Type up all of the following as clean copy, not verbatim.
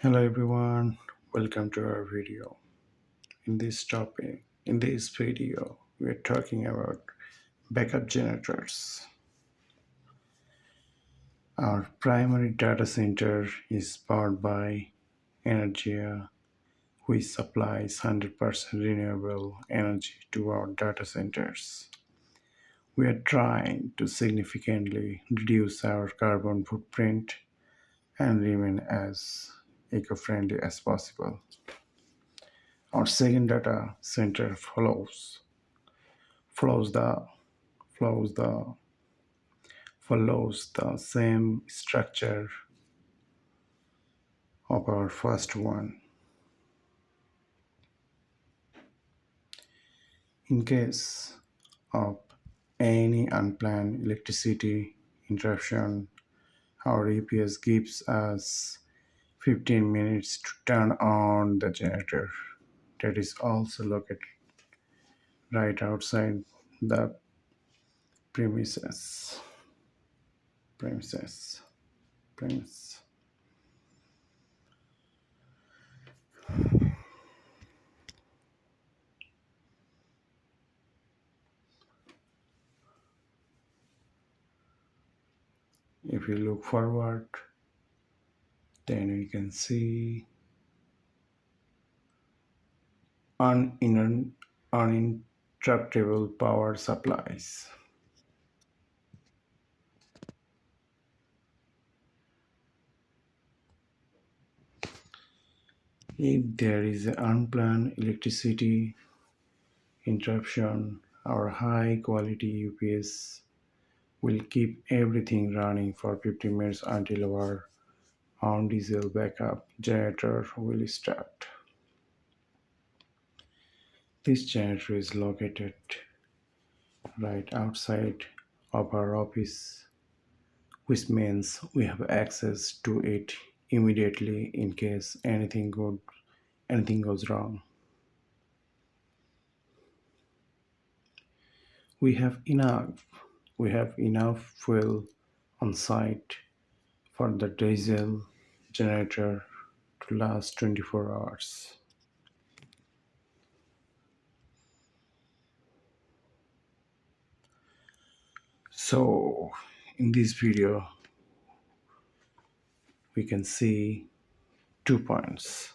Hello everyone, welcome to our video. In this video, we are talking about backup generators. Our primary data center is powered by Energia, which supplies 100% renewable energy to our data centers. We are trying to significantly reduce our carbon footprint and remain as eco-friendly as possible. Our second data center follows the follows the follows the same structure of our first one. In case of any unplanned electricity interruption, our EPS gives us 15 minutes to turn on the generator that is also located right outside the premises. Premises. Premise. If you look forward, then we can see uninterruptible power supplies. If there is an unplanned electricity interruption, our high quality UPS will keep everything running for 15 minutes until our on diesel backup generator will start. This generator is located right outside of our office, which means we have access to it immediately in case anything goes wrong. We have enough fuel on site for the diesel generator to last 24 hours. So in this video we can see 2 points,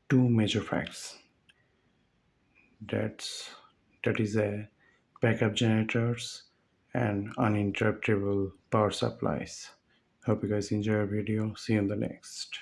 two major facts. That's that is a backup generators and uninterruptible power supplies. Hope you guys enjoy our video. See you in the next.